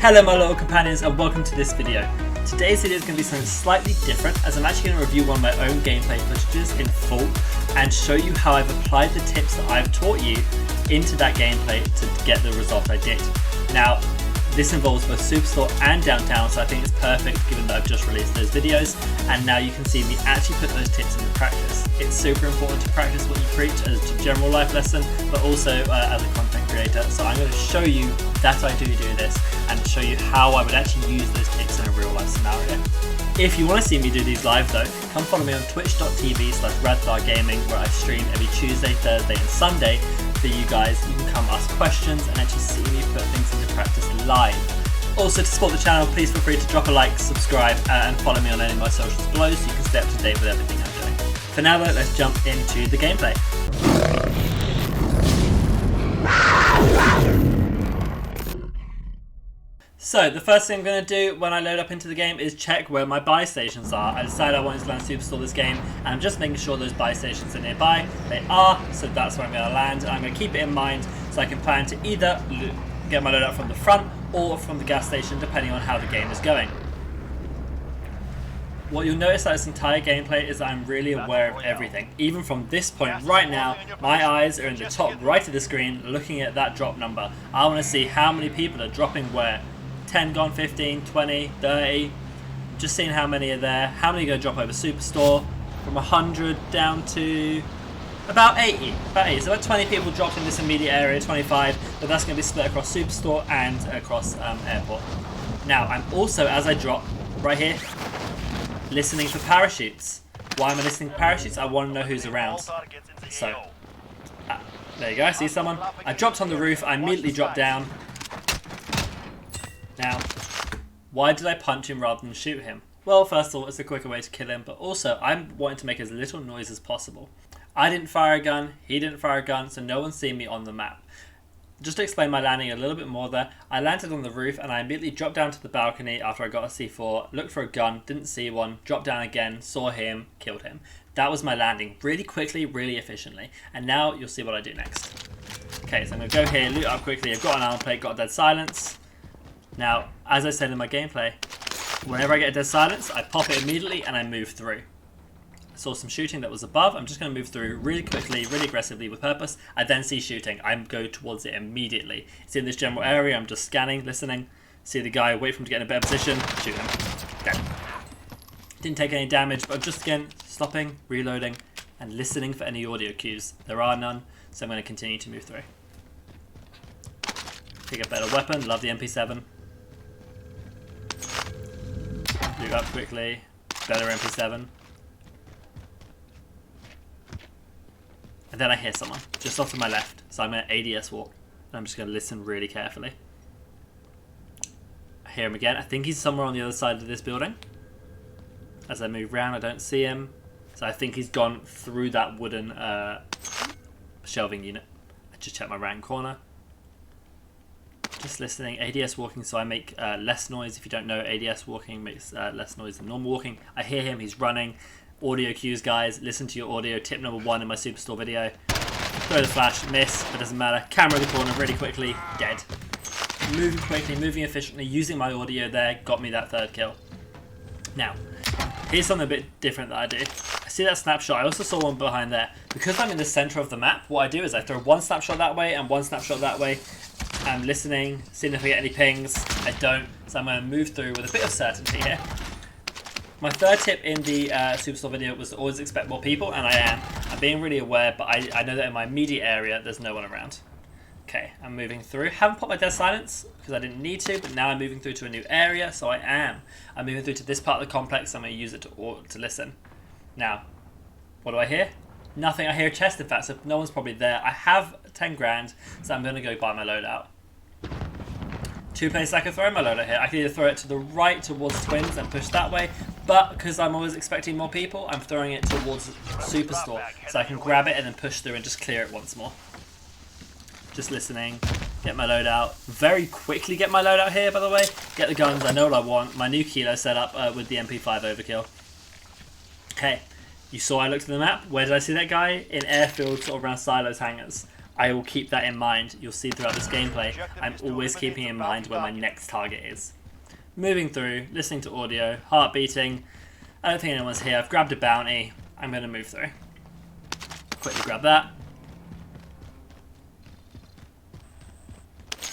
Hello my little companions and welcome to this video. Today's video is going to be something slightly different as I'm actually going to review one of my own gameplay footages in full and show you how I've applied the tips that I've taught you into that gameplay to get the result I did. Now, this involves both Superstore and Downtown, so I think it's perfect given that I've just released those videos and now you can see me actually put those tips into practice. It's super important to practice what you preach as a general life lesson, but also as a content creator. So I'm going to show you that I do this and show you how I would actually use those tips in a real life scenario. If you want to see me do these live though, come follow me on twitch.tv/radthargaming where I stream every Tuesday, Thursday and Sunday for you guys. You can come ask questions and actually see me put things into practice live. Also, to support the channel, please feel free to drop a like, subscribe and follow me on any of my socials below so you can stay up to date with everything I'm doing. For now though, let's jump into the gameplay. So the first thing I'm going to do when I load up into the game is check where my buy stations are. I decided I wanted to land Superstore this game and I'm just making sure those buy stations are nearby. They are, so that's where I'm going to land, and I'm going to keep it in mind so I can plan to either get my loadout from the front or from the gas station depending on how the game is going. What you'll notice about this entire gameplay is that I'm really aware of everything. Even from this point right now, my eyes are in the top right of the screen looking at that drop number. I want to see how many people are dropping where. 10 gone, 15, 20, 30, just seeing how many are there, how many are going to drop over Superstore, from 100 down to about 80, so about 20 people dropped in this immediate area, 25, but that's going to be split across Superstore and across Airport. Now, I'm also, as I drop, right here, listening for parachutes. Why am I listening for parachutes? I want to know who's around. So, there you go, I see someone. I dropped on the roof, I immediately dropped down. Now, why did I punch him rather than shoot him? Well, first of all, it's a quicker way to kill him, but also I'm wanting to make as little noise as possible. I didn't fire a gun, he didn't fire a gun, so no one's seen me on the map. Just to explain my landing a little bit more there, I landed on the roof and I immediately dropped down to the balcony after I got a C4, looked for a gun, didn't see one, dropped down again, saw him, killed him. That was my landing, really quickly, really efficiently, and now you'll see what I do next. Okay, so I'm going to go here, loot up quickly, I've got an armor plate, got a dead silence. Now, as I said in my gameplay, whenever I get a dead silence, I pop it immediately and I move through. I saw some shooting that was above. I'm just going to move through really quickly, really aggressively with purpose. I then see shooting. I go towards it immediately. It's in this general area. I'm just scanning, listening. See the guy, wait for him to get in a better position, shoot him. Okay. Didn't take any damage, but just again, stopping, reloading, and listening for any audio cues. There are none, so I'm going to continue to move through. Pick a better weapon. Love the MP7. Loot up quickly, better MP7. And then I hear someone, just off to my left, so I'm going to ADS walk. And I'm just going to listen really carefully. I hear him again, I think he's somewhere on the other side of this building. As I move around, I don't see him. So I think he's gone through that wooden shelving unit. I just checked my right corner. Just listening, ADS walking, so I make less noise. If you don't know, ADS walking makes less noise than normal walking. I hear him, he's running. Audio cues, guys, listen to your audio. Tip number 1 in my Superstore video. Throw the flash, miss, but doesn't matter. Camera in the corner, really quickly, dead. Moving quickly, moving efficiently, using my audio there, got me that third kill. Now, here's something a bit different that I do. I see that snapshot, I also saw one behind there. Because I'm in the center of the map, what I do is I throw one snapshot that way and one snapshot that way. I'm listening, seeing if I get any pings. I don't, so I'm going to move through with a bit of certainty here. My third tip in the Superstore video was to always expect more people, and I am. I'm being really aware, but I know that in my immediate area there's no one around. Okay, I'm moving through. Haven't popped my dead silence because I didn't need to, but now I'm moving through to a new area, so I am. I'm moving through to this part of the complex. I'm going to use it to listen. Now, what do I hear? Nothing. I hear a chest, in fact, so no one's probably there. I have 10 grand, so I'm going to go buy my loadout. 2 places I can throw my loadout here. I can either throw it to the right towards Twins and push that way, but because I'm always expecting more people, I'm throwing it towards Superstore, so I can grab it and then push through and just clear it once more. Just listening, get my loadout. Very quickly get my loadout here, by the way. Get the guns, I know what I want. My new kilo set up with the MP5 overkill. Okay, you saw I looked at the map. Where did I see that guy? In airfield, sort of around silos hangars. I will keep that in mind. You'll see throughout this gameplay, I'm always keeping in mind where my next target is. Moving through, listening to audio, heart beating. I don't think anyone's here. I've grabbed a bounty. I'm going to move through. Quickly grab that.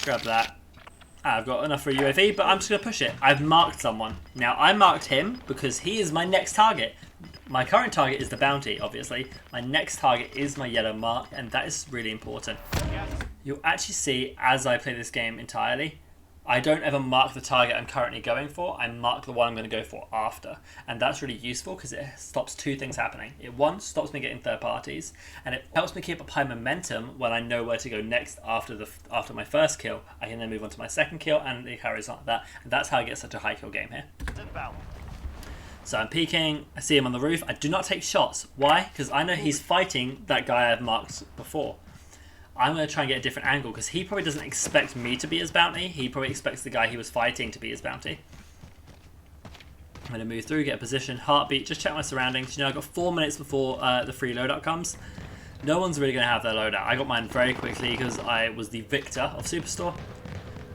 Grab that. I've got enough for a UAV, but I'm just going to push it. I've marked someone. Now, I marked him because he is my next target. My current target is the bounty, obviously. My next target is my yellow mark, and that is really important. You'll actually see, as I play this game entirely, I don't ever mark the target I'm currently going for. I mark the one I'm going to go for after. And that's really useful because it stops two things happening. It, one, stops me getting third parties, and it helps me keep up high momentum when I know where to go next after my first kill. I can then move on to my second kill, and it carries on like that. And that's how I get such a high kill game here. So I'm peeking, I see him on the roof. I do not take shots. Why? Because I know he's fighting that guy I've marked before. I'm going to try and get a different angle because he probably doesn't expect me to be his bounty. He probably expects the guy he was fighting to be his bounty. I'm going to move through, get a position, heartbeat, just check my surroundings. You know, I've got 4 minutes before the free loadout comes. No one's really going to have their loadout. I got mine very quickly because I was the victor of Superstore.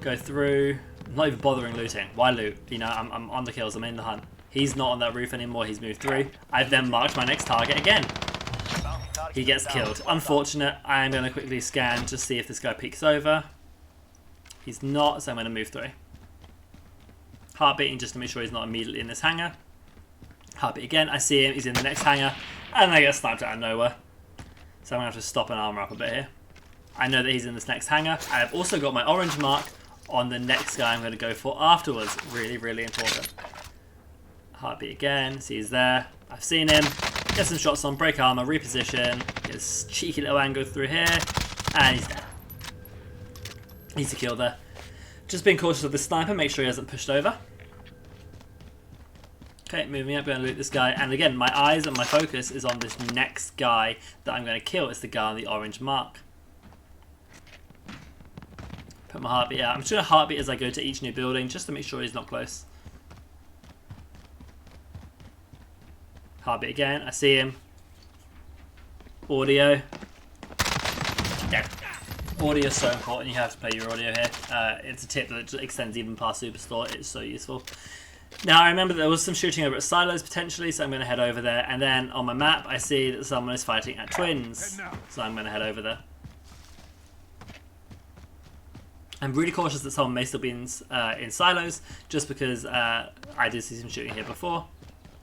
Go through, I'm not even bothering looting. Why loot? You know, I'm on the kills, I'm in the hunt. He's not on that roof anymore, he's moved through. I've then marked my next target again. He gets killed. Unfortunate. I am going to quickly scan to see if this guy peeks over. He's not, so I'm going to move through. Heartbeating just to make sure he's not immediately in this hangar. Heartbeat again. I see him. He's in the next hangar. And I get sniped out of nowhere. So I'm going to have to stop and armor up a bit here. I know that he's in this next hangar. I have also got my orange mark on the next guy I'm going to go for afterwards. Really, really important. Heartbeat again. See he's there. I've seen him. Get some shots on, break armor, reposition, get a cheeky little angle through here, and he's dead. Easy kill there. Just being cautious of the sniper, make sure he hasn't pushed over. Okay, moving up, going to loot this guy, and again, my eyes and my focus is on this next guy that I'm going to kill. It's the guy on the orange mark. Put my heartbeat out. I'm just going to heartbeat as I go to each new building, just to make sure he's not close. Heartbeat again, I see him. Audio. Dead. Audio is so important, you have to play your audio here. It's a tip that extends even past Superstore, it's so useful. Now I remember there was some shooting over at Silos potentially, so I'm going to head over there. And then on my map I see that someone is fighting at Twins, so I'm going to head over there. I'm really cautious that someone may still be in Silos, just because I did see some shooting here before.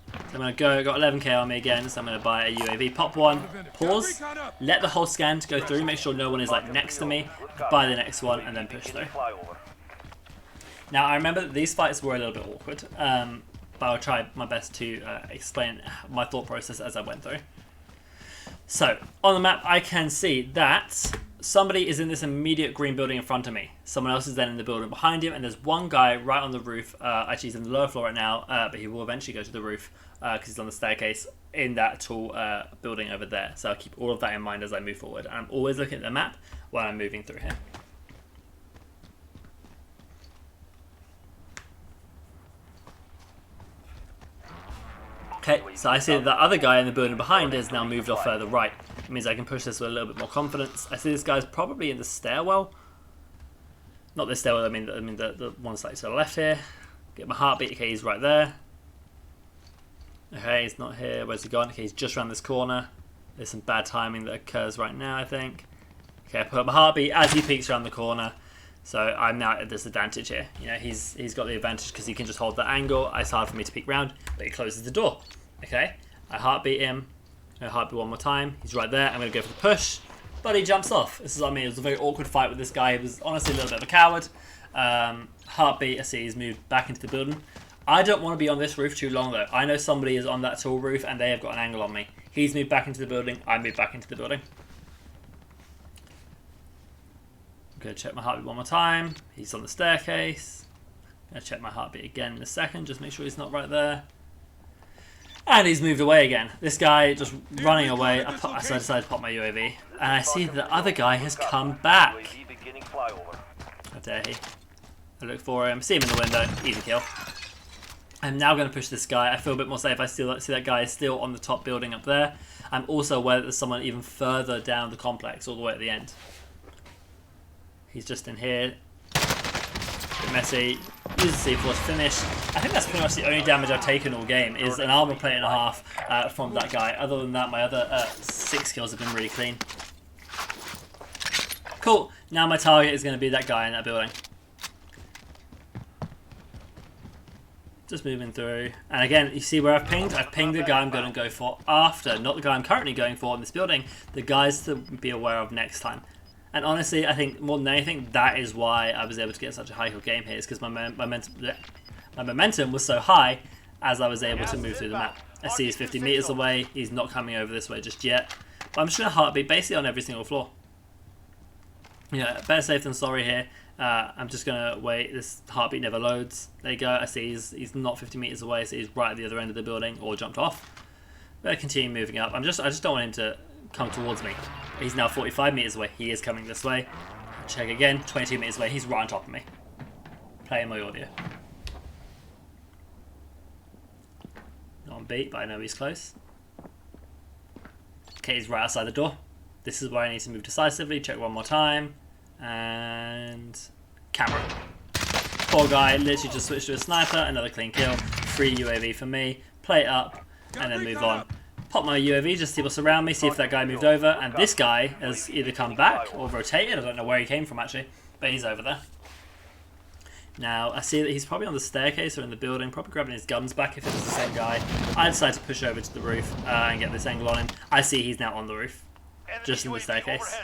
So I'm going to go, got 11k on me again, so I'm going to buy a UAV, pop one, pause, let the whole scan go through, make sure no one is like next to me, buy the next one, and then push through. Now I remember that these fights were a little bit awkward, but I'll try my best to explain my thought process as I went through. So, on the map I can see that somebody is in this immediate green building in front of me. Someone else is then in the building behind him, and there's one guy right on the roof. Actually, he's in the lower floor right now, but he will eventually go to the roof because he's on the staircase in that tall building over there. So I'll keep all of that in mind as I move forward. And I'm always looking at the map while I'm moving through here. Okay, so I see that the other guy in the building behind has now moved off further right. It means I can push this with a little bit more confidence. I see this guy's probably in the stairwell. Not this stairwell, I mean the one slightly to the left here. Get my heartbeat, okay, he's right there. Okay, he's not here, where's he gone? Okay, he's just around this corner. There's some bad timing that occurs right now, I think. Okay, I put my heartbeat as he peeks around the corner. So I'm now at a disadvantage here. You know, he's got the advantage because he can just hold that angle. It's hard for me to peek round, but he closes the door. Okay, I heartbeat him. I heartbeat one more time. He's right there. I'm going to go for the push, but he jumps off. This is what I mean. It was a very awkward fight with this guy. He was honestly a little bit of a coward. Heartbeat, I see he's moved back into the building. I don't want to be on this roof too long though. I know somebody is on that tall roof and they have got an angle on me. He's moved back into the building. I moved back into the building. I'm going to check my heartbeat one more time. He's on the staircase. I'm going to check my heartbeat again in a second. Just make sure he's not right there. And he's moved away again. This guy just running away. So I decided to pop my UAV. And I see the other guy has come back. How dare he. I look for him. See him in the window. Easy kill. I'm now going to push this guy. I feel a bit more safe. I still see that guy is still on the top building up there. I'm also aware that there's someone even further down the complex, all the way at the end. He's just in here. Bit messy. Uses C4 to finish. I think that's pretty much the only damage I've taken all game is an armor plate and a half from that guy. Other than that, my other 6 kills have been really clean. Cool. Now my target is going to be that guy in that building. Just moving through. And again, you see where I've pinged? I've pinged the guy I'm going to go for after. Not the guy I'm currently going for in this building. The guys to be aware of next time. And honestly, I think more than anything, that is why I was able to get such a high kill game here. Is because my momentum was so high as I was able to move through the map. I see he's 50 meters away. He's not coming over this way just yet. But I'm just going to heartbeat basically on every single floor. Yeah, better safe than sorry here. I'm just going to wait. This heartbeat never loads. There you go. I see he's not 50 meters away, so he's right at the other end of the building or jumped off. Better continue moving up. I just don't want him to come towards me. He's now 45 meters away. He is coming this way. Check again. 22 meters away. He's right on top of me. Playing my audio. Not on beat, but I know he's close. Okay, he's right outside the door. This is where I need to move decisively. Check one more time. And camera. Poor guy literally just switched to a sniper. Another clean kill. Free UAV for me. Play it up and then move on. Pop my UAV, just see what's around me, see if that guy moved over, and this guy has either come back or rotated. I don't know where he came from actually, but he's over there. Now, I see that he's probably on the staircase or in the building, probably grabbing his guns back if it was the same guy. I decide to push over to the roof and get this angle on him. I see he's now on the roof, just in the staircase.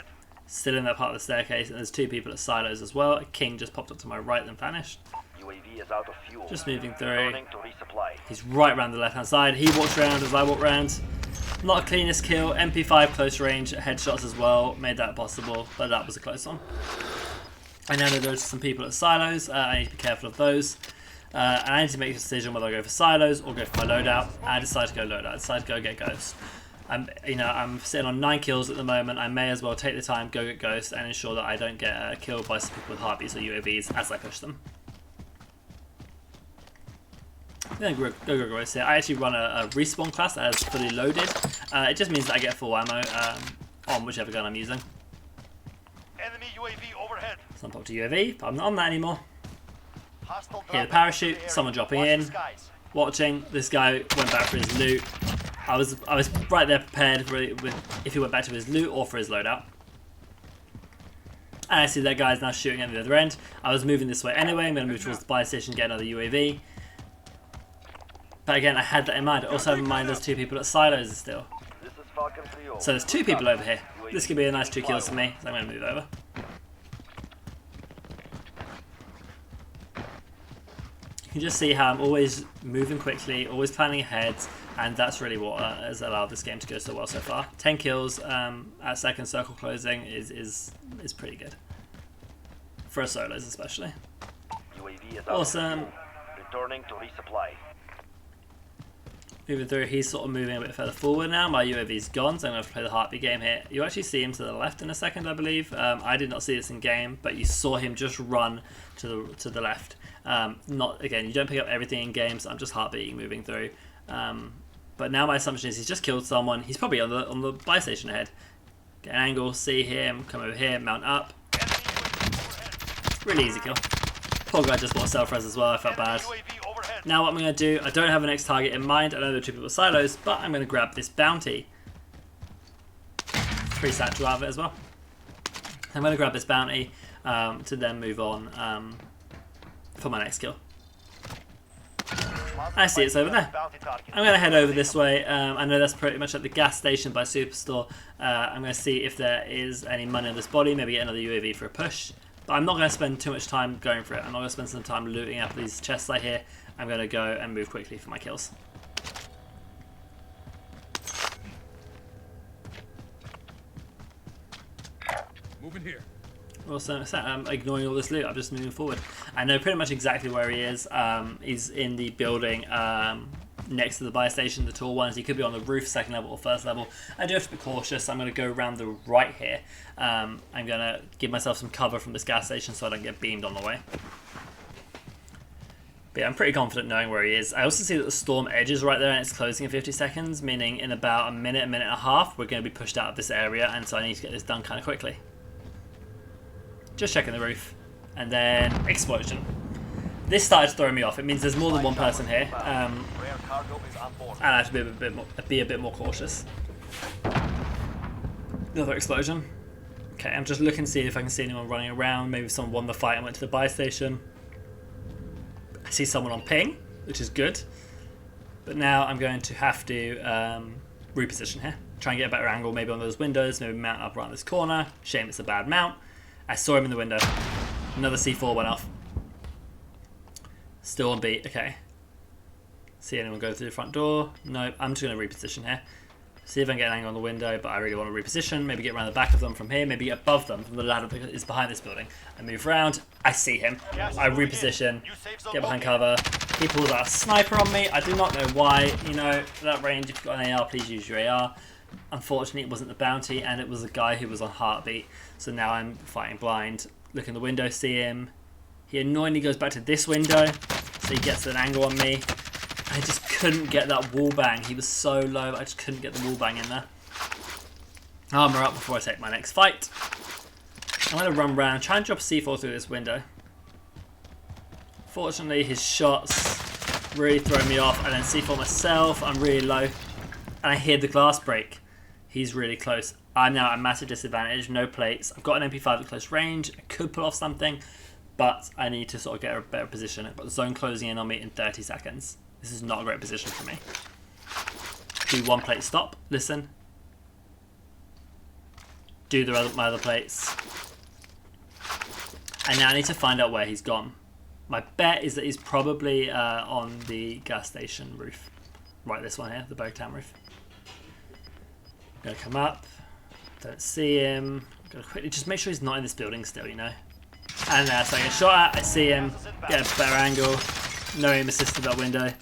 Still in that part of the staircase, and there's 2 people at silos as well. A king just popped up to my right and vanished. Just moving through. He's right around the left hand side. He walks around as I walk around. Not a cleanest kill. MP5 close range headshots as well. Made that possible, but that was a close one. I now know there's some people at silos. I need to be careful of those. And I need to make a decision whether I go for silos or go for my loadout. I decide to go loadout. I decide to go get Ghost. I'm sitting on 9 kills at the moment. I may as well take the time, go get Ghost, and ensure that I don't get killed by some people with heartbeats or UAVs as I push them. Then go here. I actually run a respawn class that is fully loaded. It just means that I get full ammo on whichever gun I'm using. Enemy UAV overhead. So I'm popped to UAV, but I'm not on that anymore. Hear the parachute, someone dropping in, watching. This guy went back for his loot. I was right there prepared for if he went back to his loot or for his loadout. And I see that guy's now shooting at the other end. I was moving this way anyway. I'm going to move towards the buy station, get another UAV. But again, I had that in mind. I also have in mind there's 2 people at silos still. So there's 2 people over here. This could be a nice 2 kills for me, so I'm going to move over. You can just see how I'm always moving quickly, always planning ahead, and that's really what has allowed this game to go so well so far. 10 kills at second circle closing is pretty good. For a solos especially. Awesome. Returning to resupply. Moving through, he's sort of moving a bit further forward now. My UAV's gone, so I'm going to play the heartbeat game here. You actually see him to the left in a second, I believe. I did not see this in game, but you saw him just run to the left. Again, you don't pick up everything in game, so I'm just heartbeating, moving through. But now my assumption is he's just killed someone. He's probably on the buy station ahead. Get an angle, see him, come over here, mount up. Really easy kill. Poor guy just bought self-res as well, I felt bad. Now what I'm going to do, I don't have a next target in mind. I know there are 2 people silos, but I'm going to grab this bounty. Free satchel out of it as well. I'm going to grab this bounty to then move on for my next kill. I see it's over there. I'm going to head over this way. I know that's pretty much at the gas station by Superstore. I'm going to see if there is any money on this body, maybe get another UAV for a push. But I'm not going to spend too much time going for it. I'm not going to spend some time looting up these chests I hear. I'm going to go and move quickly for my kills. Moving here. Awesome. So I'm ignoring all this loot. I'm just moving forward. I know pretty much exactly where he is. He's in the building next to the buy station, the tall ones. He could be on the roof, 2nd level or 1st level. I do have to be cautious. I'm going to go around the right here. I'm going to give myself some cover from this gas station so I don't get beamed on the way. But yeah, I'm pretty confident knowing where he is. I also see that the storm edge is right there and it's closing in 50 seconds, meaning in about a minute and a half, we're going to be pushed out of this area, and so I need to get this done kind of quickly. Just checking the roof. And then explosion. This started to throw me off. It means there's more than one person here. And I have to be a bit more cautious. Another explosion. Okay, I'm just looking to see if I can see anyone running around. Maybe someone won the fight and went to the buy station. I see someone on ping, which is good. But now I'm going to have to reposition here. Try and get a better angle, maybe on those windows, maybe mount up around this corner. Shame it's a bad mount. I saw him in the window. Another C4 went off. Still on beat, okay. See anyone go through the front door? Nope, I'm just going to reposition here. See if I can get an angle on the window, but I really want to reposition. Maybe get around the back of them from here, maybe get above them from the ladder that is behind this building. I move around, I see him. I reposition, get behind cover. He pulls out a sniper on me. I do not know why. You know, at that range, if you've got an AR, please use your AR. Unfortunately, it wasn't the bounty, and it was a guy who was on heartbeat. So now I'm fighting blind. Look in the window, see him. He annoyingly goes back to this window, so he gets an angle on me. I just couldn't get that wall bang. He was so low, I just couldn't get the wall bang in there. Armor up before I take my next fight. I'm going to run around, try and drop a C4 through this window. Fortunately, his shots really throw me off. I then C4 myself, I'm really low. And I hear the glass break. He's really close. I'm now at a massive disadvantage, no plates. I've got an MP5 at close range. I could pull off something, but I need to sort of get a better position. I've got the zone closing in on me in 30 seconds. This is not a great position for me. Do one plate stop, listen. Do my other plates. And now I need to find out where he's gone. My bet is that he's probably on the gas station roof. Right, this one here, the Bogtown roof. I'm gonna come up. Don't see him. I'm gonna quickly just make sure he's not in this building still, you know. And so I get shot at, I see him, get a better angle. No aim assist to that window.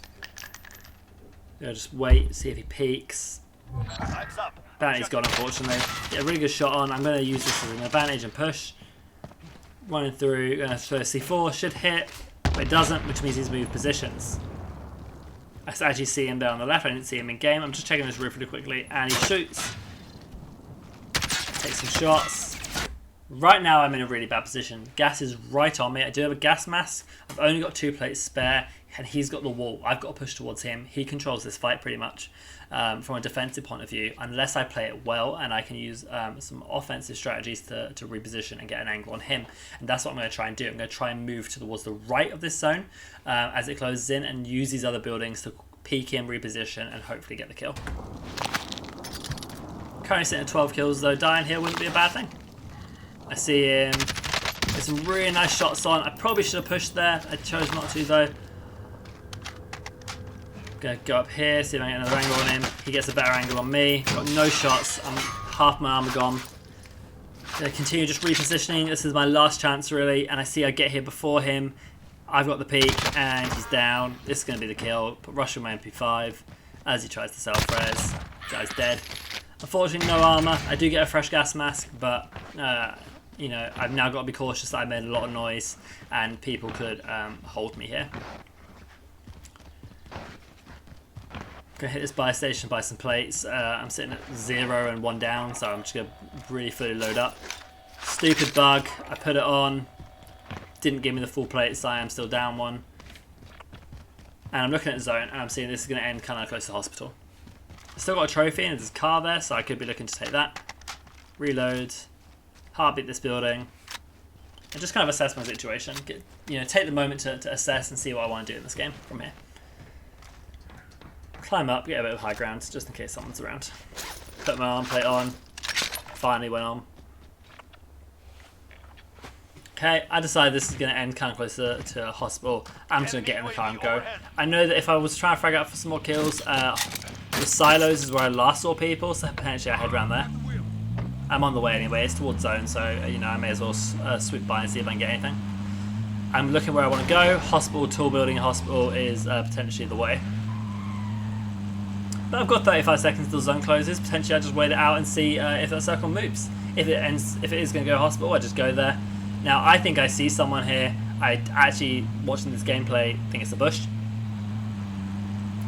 Just wait, see if he peeks. Bounty's gone, unfortunately. Get a really good shot on. I'm going to use this as an advantage and push. Running through, going to throw C4, should hit, but it doesn't, which means he's moved positions. I actually see him down on the left. I didn't see him in game. I'm just checking this roof really quickly, and he shoots. Takes some shots. Right now I'm in a really bad position. Gas is right on me. I do have a gas mask. I've only got 2 plates spare, and he's got the wall. I've got to push towards him. He controls this fight pretty much from a defensive point of view, unless I play it well and I can use some offensive strategies to reposition and get an angle on him. And that's what I'm going to try and do. I'm going to try and move towards the right of this zone as it closes in and use these other buildings to peek in, reposition, and hopefully get the kill. Currently sitting at 12 kills though. Dying here wouldn't be a bad thing. I see him. There's some really nice shots on. I probably should have pushed there. I chose not to though. Gonna go up here, see if I can get another angle on him. He gets a better angle on me. Got no shots. I'm half my armor gone. Gonna continue just repositioning. This is my last chance really, and I see I get here before him. I've got the peak, and he's down. This is gonna be the kill. Put rush with my MP5 as he tries to self-res. Guy's dead. Unfortunately, no armor. I do get a fresh gas mask, but you know, I've now got to be cautious that I made a lot of noise, and people could hold me here. Gonna hit this buy station, buy some plates. I'm sitting at 0 and 1 down, so I'm just gonna really fully load up. Stupid bug. I put it on. Didn't give me the full plate, so I am still down 1. And I'm looking at the zone, and I'm seeing this is gonna end kind of close to hospital. Still got a trophy, and there's a car there, so I could be looking to take that. Reload. Heartbeat this building. And just kind of assess my situation. Take the moment to assess and see what I want to do in this game from here. Climb up, get a bit of high ground, just in case someone's around. Put my arm plate on. Finally went on. Okay, I decided this is going to end kind of closer to a hospital. I'm just going to get in the car and go. I know that if I was trying to frag out for some more kills, the silos is where I last saw people, so potentially I head around there. I'm on the way anyway, it's towards zone, so I may as well sweep by and see if I can get anything. I'm looking where I want to go. Hospital, tall building, hospital is potentially the way. But I've got 35 seconds till zone closes. Potentially I just wait it out and see if that circle moves. If it is going to go hospital, I just go there. Now I think I see someone here. I actually, watching this gameplay, think it's a bush.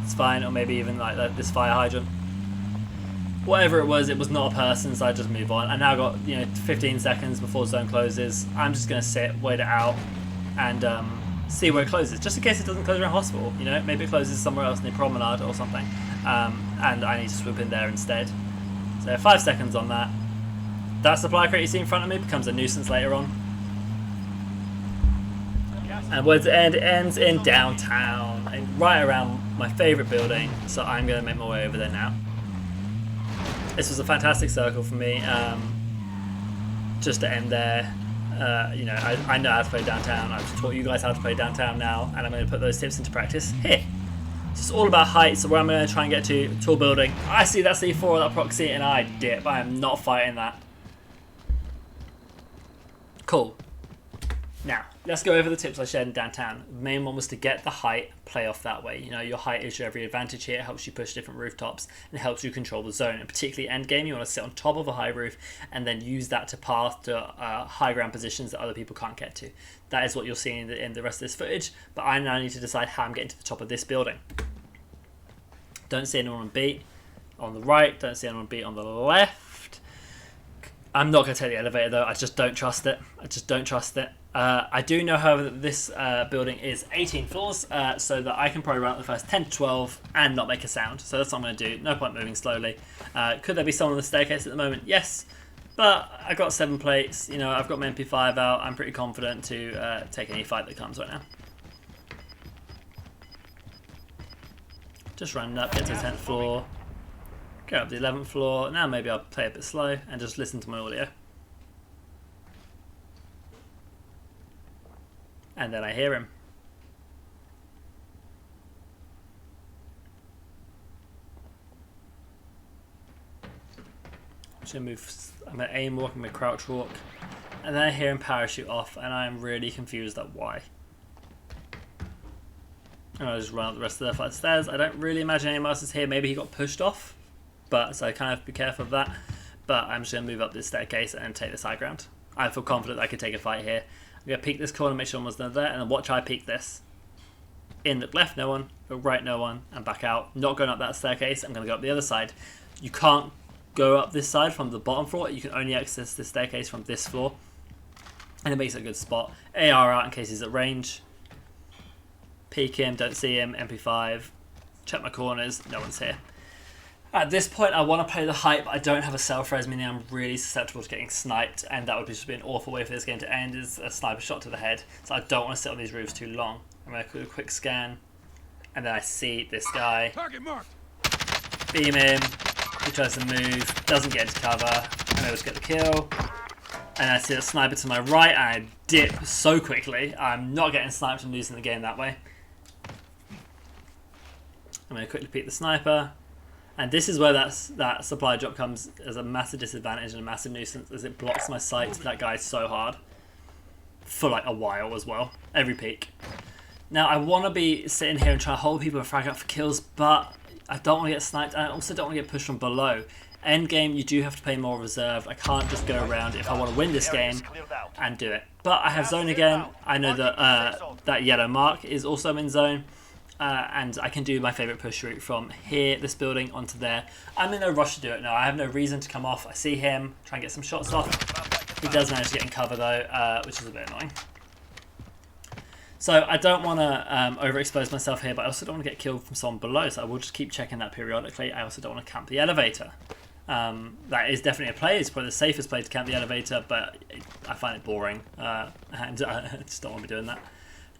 It's fine, or maybe even like this fire hydrant. Whatever it was not a person, so I just move on. I now got 15 seconds before zone closes. I'm just gonna sit, wait it out, and see where it closes, just in case it doesn't close around hospital. Maybe it closes somewhere else near Promenade or something, and I need to swoop in there instead. So 5 seconds on that. That supply crate you see in front of me becomes a nuisance later on. And where does it end? It ends in downtown, right around my favourite building. So I'm going to make my way over there now. This was a fantastic circle for me, just to end there. I know how to play downtown. I've taught you guys how to play downtown now, and I'm going to put those tips into practice here. It's just all about height, so where I'm going to try and get to, tall building. I see that C4, that proxy, and I dip. I am not fighting that. Cool. Now, let's go over the tips I shared in downtown. The main one was to get the height, play off that way. Your height is your every advantage here. It helps you push different rooftops and helps you control the zone. And particularly end game, you want to sit on top of a high roof and then use that to path to high ground positions that other people can't get to. That is what you'll see in the rest of this footage. But I now need to decide how I'm getting to the top of this building. Don't see anyone on B on the right. Don't see anyone on B on the left. I'm not going to take the elevator though. I just don't trust it. I do know, however, that this building is 18 floors, so that I can probably run up the first 10 to 12 and not make a sound. So that's what I'm going to do. No point moving slowly. Could there be someone on the staircase at the moment? Yes. But I've got 7 plates. I've got my MP5 out. I'm pretty confident to take any fight that comes right now. Just running up, get to the 10th floor. Go up the 11th floor. Now maybe I'll play a bit slow and just listen to my audio. And then I hear him. I'm going to aim walk, I'm going to crouch walk. And then I hear him parachute off, and I'm really confused at why. And I'll just run up the rest of the flight of stairs. I don't really imagine anyone else is here. Maybe he got pushed off. So I kind of have to be careful of that. But I'm just going to move up this staircase and take this high ground. I feel confident that I could take a fight here. I'm going to peek this corner, make sure no one's there, and then watch how I peek this. In, look left, no one. Look right, no one. And back out. Not going up that staircase. I'm going to go up the other side. You can't go up this side from the bottom floor. You can only access this staircase from this floor. And it makes it a good spot. AR out in case he's at range. Peek him, don't see him. MP5. Check my corners. No one's here. At this point, I want to play the height, but I don't have a self-res, meaning I'm really susceptible to getting sniped, and that would just be an awful way for this game to end, is a sniper shot to the head. So I don't want to sit on these roofs too long. I'm going to do a quick scan, and then I see this guy. Target marked. Beam him. He tries to move, doesn't get into cover. I'm able to get the kill. And I see a sniper to my right, and I dip so quickly. I'm not getting sniped and losing the game that way. I'm going to quickly peek the sniper. And this is where that supply drop comes as a massive disadvantage and a massive nuisance, as it blocks my sight to that guy so hard. For like a while as well. Every peek. Now I want to be sitting here and trying to hold people and frag out for kills, but I don't want to get sniped, and I also don't want to get pushed from below. End game, you do have to play more reserved. I can't just go around if I want to win this game and do it. But I have zone again. I know that that yellow mark is also in zone. And I can do my favourite push route from here, this building, onto there. I'm in no rush to do it now. I have no reason to come off. I see him, try and get some shots off. He does manage to get in cover though, which is a bit annoying. So I don't want to overexpose myself here, but I also don't want to get killed from someone below, so I will just keep checking that periodically. I also don't want to camp the elevator. That is definitely a play. It's probably the safest play to camp the elevator, but I find it boring, and I just don't want to be doing that.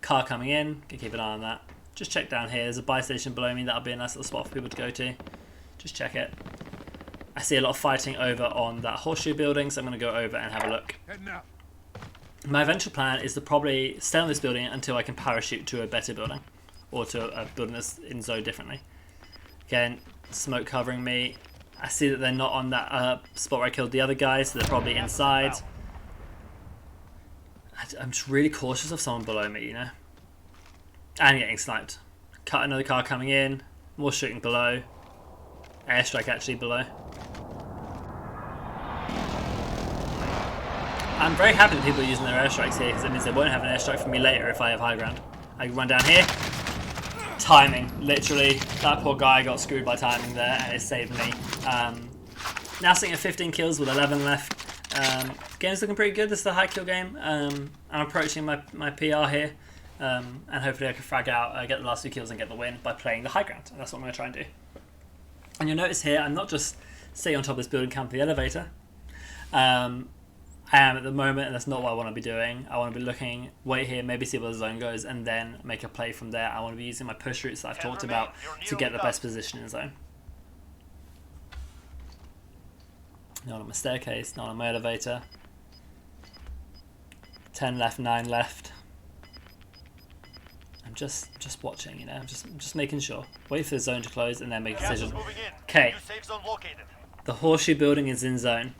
Car coming in, can keep an eye on that. Just check down here. There's a buy station below me. That'll be a nice little spot for people to go to. Just check it. I see a lot of fighting over on that horseshoe building, so I'm going to go over and have a look. My eventual plan is to probably stay on this building until I can parachute to a better building, or to a building that's in zone differently. Again, smoke covering me. I see that they're not on that spot where I killed the other guy, so they're probably inside. I'm just really cautious of someone below me, you know. And getting sniped. Cut another car coming in. More shooting below. Airstrike actually below. I'm very happy that people are using their airstrikes here, because it means they won't have an airstrike from me later if I have high ground. I can run down here. Timing, literally. That poor guy got screwed by timing there, and it saved me. Now sitting at 15 kills with 11 left. Game's looking pretty good. This is a high kill game. I'm approaching my PR here. And hopefully I can frag out, get the last 2 kills and get the win by playing the high ground. And that's what I'm going to try and do. And you'll notice here, I'm not just sitting on top of this building camping the elevator. I am at the moment, and that's not what I want to be doing. I want to be looking, wait here, maybe see where the zone goes, and then make a play from there. I want to be using my push routes that I've talked about to get the best position in zone. Not on my staircase, not on my elevator. 10 left, 9 left. I'm just watching, you know, I'm just making sure. Wait for the zone to close and then make a decision. Okay, the horseshoe building is in zone.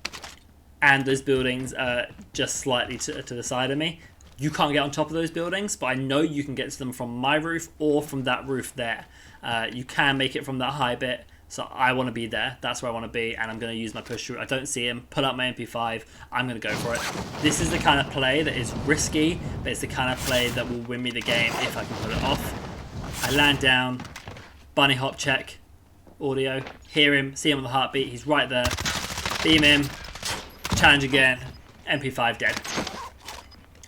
And those buildings are just slightly to the side of me. You can't get on top of those buildings, but I know you can get to them from my roof or from that roof there. You can make it from that high bit, so I want to be there. That's where I want to be, and I'm going to use my push route. I don't see him. Pull out my MP5. I'm going to go for it. This is the kind of play that is risky, but it's the kind of play that will win me the game if I can pull it off. I land down. Bunny hop check. Audio. Hear him. See him on the heartbeat. He's right there. Beam him. Challenge again. MP5 dead.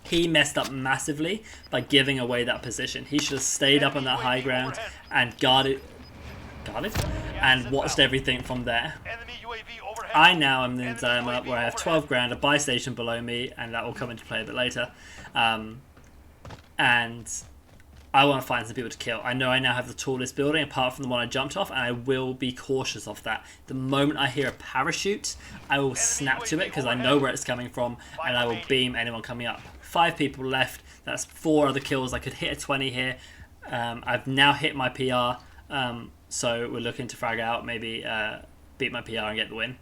He messed up massively by giving away that position. He should have stayed up on that high ground and guarded and watched everything from there. I now am in the zone where I have 12 grand, a buy station below me, and that will come into play a bit later. And I want to find some people to kill. I know I now have the tallest building apart from the one I jumped off, and I will be cautious of that. The moment I hear a parachute, I will snap to it because I know where it's coming from, and I will beam anyone coming up. 5 people left. That's 4 other kills. I could hit a 20 here. I've now hit my PR, so we're looking to frag out, maybe beat my PR and get the win.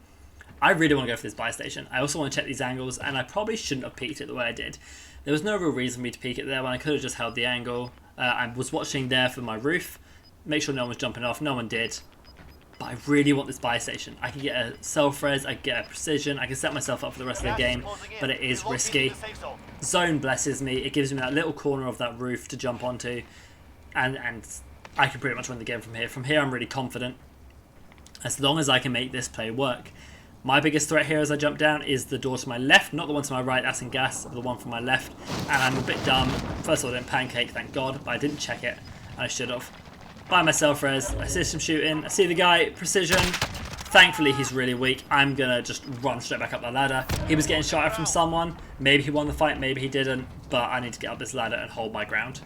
I really want to go for this buy station. I also want to check these angles, and I probably shouldn't have peeked it the way I did. There was no real reason for me to peek it there when I could have just held the angle. I was watching there for my roof, make sure no one was jumping off. No one did. But I really want this buy station. I can get a self-res, I can get a precision, I can set myself up for the rest of the game, but it is risky. Zone blesses me. It gives me that little corner of that roof to jump onto, and I can pretty much win the game from here. From here, I'm really confident. As long as I can make this play work. My biggest threat here as I jump down is the door to my left, not the one to my right, that's in gas, the one from my left. And I'm a bit dumb. First of all, I didn't pancake, thank God, but I didn't check it, and I should have. By myself, res. I see some shooting. I see the guy, precision. Thankfully, he's really weak. I'm going to just run straight back up the ladder. He was getting shot at from someone. Maybe he won the fight, maybe he didn't, but I need to get up this ladder and hold my ground.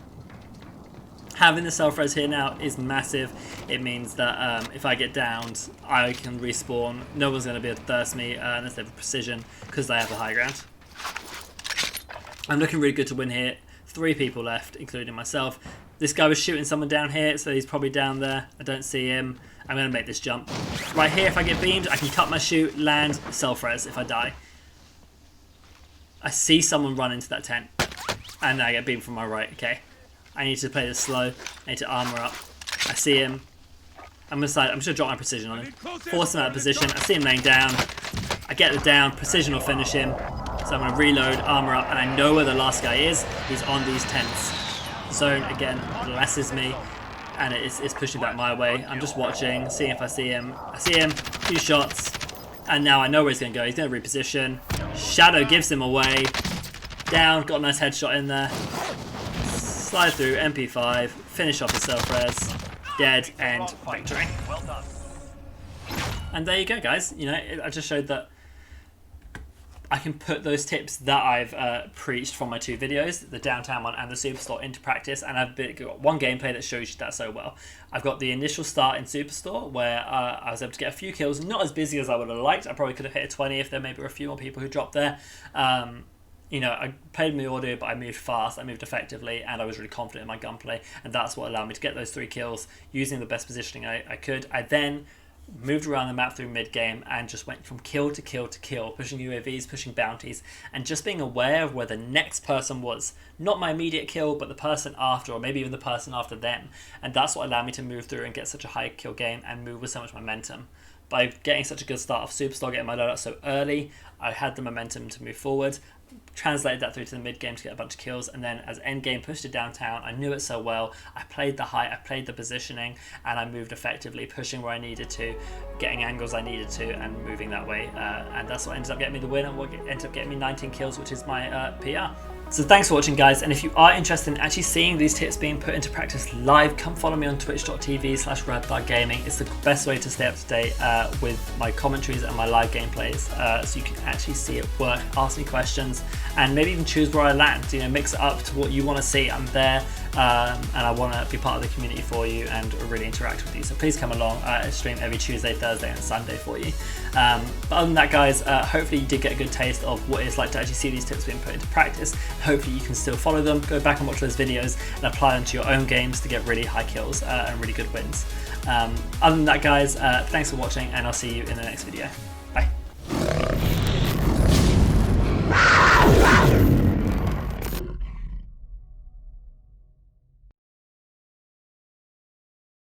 Having the self-res here now is massive. It means that if I get downed, I can respawn. No one's going to be able to thirst me unless they have a precision because I have the high ground. I'm looking really good to win here. 3 people left, including myself. This guy was shooting someone down here, so he's probably down there. I don't see him. I'm going to make this jump. Right here, if I get beamed, I can cut my shoot, land, self-res if I die. I see someone run into that tent, and I get beamed from my right. Okay. I need to play this slow. I need to armor up. I see him. I'm just going to drop my precision on him. Force him out of position. I see him laying down. I get the down. Precision will finish him. So I'm going to reload, armor up, and I know where the last guy is. He's on these tents. Zone, again, blesses me. And it's pushing back my way. I'm just watching, seeing if I see him. I see him. 2 shots. And now I know where he's going to go. He's going to reposition. Shadow gives him away. Down. Got a nice headshot in there. Slide through, MP5, finish off the self-res, dead, and victory. And there you go, guys. You know, I just showed that I can put those tips that I've preached from my 2 videos, the downtown one and the Superstore, into practice, and I've got one gameplay that shows you that so well. I've got the initial start in Superstore where I was able to get a few kills, not as busy as I would have liked. I probably could have hit a 20 if there maybe were a few more people who dropped there. You know, I played my audio, but I moved fast, I moved effectively, and I was really confident in my gunplay, and that's what allowed me to get those 3 kills using the best positioning I could. I then moved around the map through mid-game and just went from kill to kill to kill, pushing UAVs, pushing bounties, and just being aware of where the next person was. Not my immediate kill, but the person after, or maybe even the person after them. And that's what allowed me to move through and get such a high kill game and move with so much momentum. By getting such a good start off Superstore, getting my loadout so early, I had the momentum to move forward. translated that through to the mid game to get a bunch of kills, and then as end game pushed to downtown. I knew it so well. I played the height, I played the positioning, and I moved effectively, pushing where I needed to, getting angles I needed to, and moving that way. And that's what ended up getting me the win, and what ended up getting me 19 kills, which is my PR. So thanks for watching, guys, and if you are interested in actually seeing these tips being put into practice live, come follow me on twitch.tv/RadBarGaming. It's the best way to stay up to date with my commentaries and my live gameplays, so you can actually see it work, ask me questions, and maybe even choose where I land. You know, mix it up to what you want to see. I'm there, and I want to be part of the community for you and really interact with you. So please come along. I stream every Tuesday, Thursday, and Sunday for you. But other than that, guys, hopefully you did get a good taste of what it's like to actually see these tips being put into practice. Hopefully you can still follow them, go back and watch those videos, and apply them to your own games to get really high kills and really good wins. Other than that, guys, thanks for watching, and I'll see you in the next video.